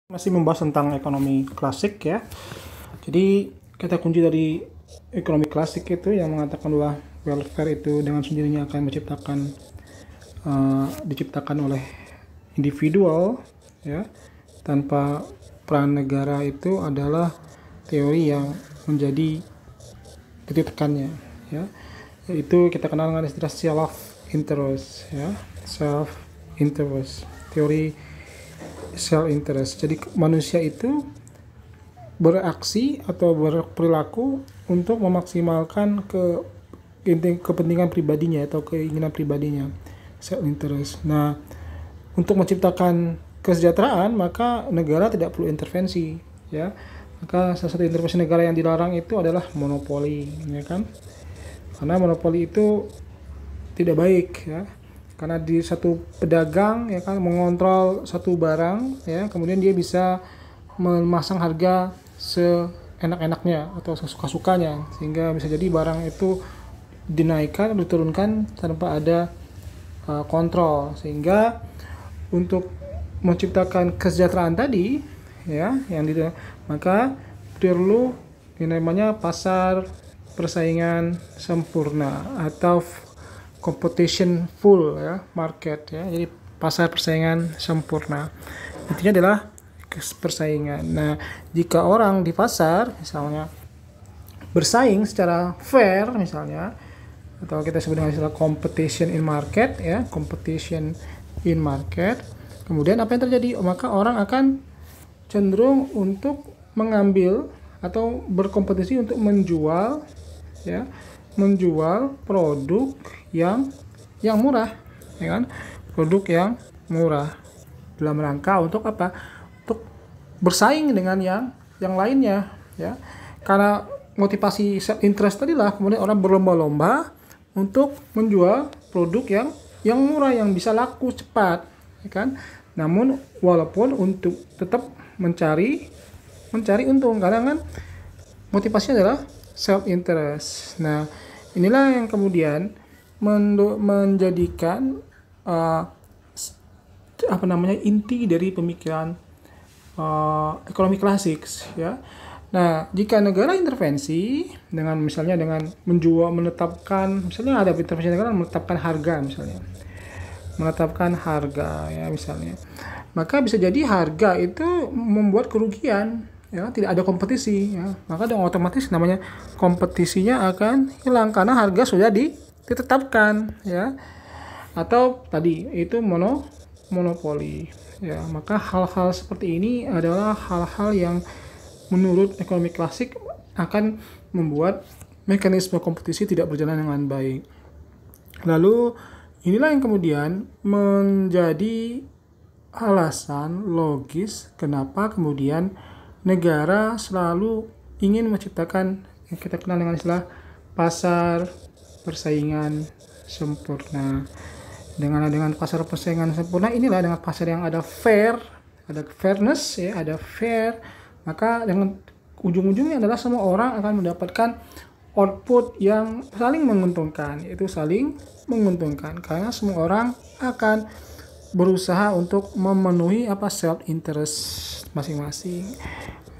Masih membahas tentang ekonomi klasik ya. Jadi kata kunci dari ekonomi klasik itu yang mengatakan bahwa welfare itu dengan sendirinya akan diciptakan oleh individual ya, tanpa peran negara, itu adalah teori yang menjadi titik tekannya ya. Itu kita kenal dengan istilah self interest ya, self interest, teori self interest. Jadi manusia itu beraksi atau berperilaku untuk memaksimalkan kepentingan pribadinya atau keinginan pribadinya, self interest. Nah, untuk menciptakan kesejahteraan maka negara tidak perlu intervensi ya. Maka salah satu intervensi negara yang dilarang itu adalah monopoli ya kan. Karena monopoli itu tidak baik ya. Karena di satu pedagang ya kan mengontrol satu barang ya, kemudian dia bisa memasang harga seenak-enaknya atau sesuka-sukanya, sehingga bisa jadi barang itu dinaikkan atau diturunkan tanpa ada kontrol. Sehingga untuk menciptakan kesejahteraan tadi ya, maka perlu yang namanya pasar persaingan sempurna atau competition full ya, market ya. Jadi pasar persaingan sempurna intinya adalah persaingan. Nah, jika orang di pasar misalnya bersaing secara fair misalnya, atau kita sebut dengan istilah competition in market ya, competition in market, kemudian apa yang terjadi? Maka orang akan cenderung untuk mengambil atau berkompetisi untuk menjual ya, menjual produk yang murah ya kan, produk yang murah dalam rangka untuk apa? Untuk bersaing dengan yang lainnya ya. Karena motivasi self interest tadilah, kemudian orang berlomba-lomba untuk menjual produk yang murah, yang bisa laku cepat ya kan. Namun walaupun untuk tetap mencari untung, karena kan motivasinya adalah self interest. Nah, inilah yang kemudian menjadikan inti dari pemikiran ekonomi klasik ya. Nah, jika negara intervensi dengan misalnya dengan menetapkan, misalnya ada intervensi negara menetapkan harga ya misalnya, maka bisa jadi harga itu membuat kerugian ya, tidak ada kompetisi ya, maka dengan otomatis namanya kompetisinya akan hilang karena harga sudah ditetapkan ya, atau tadi itu monopoli ya. Maka hal-hal seperti ini adalah hal-hal yang menurut ekonomi klasik akan membuat mekanisme kompetisi tidak berjalan dengan baik. Lalu inilah yang kemudian menjadi alasan logis kenapa kemudian negara selalu ingin menciptakan yang kita kenal dengan istilah pasar persaingan sempurna. Dengan pasar persaingan sempurna inilah, dengan pasar yang ada fairness ya, ada fair, maka dengan ujung-ujungnya adalah semua orang akan mendapatkan output yang saling menguntungkan, yaitu saling menguntungkan karena semua orang akan berusaha untuk memenuhi self interest masing-masing,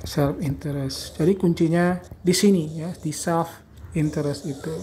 self interest. Jadi kuncinya di sini ya, di self interest itu.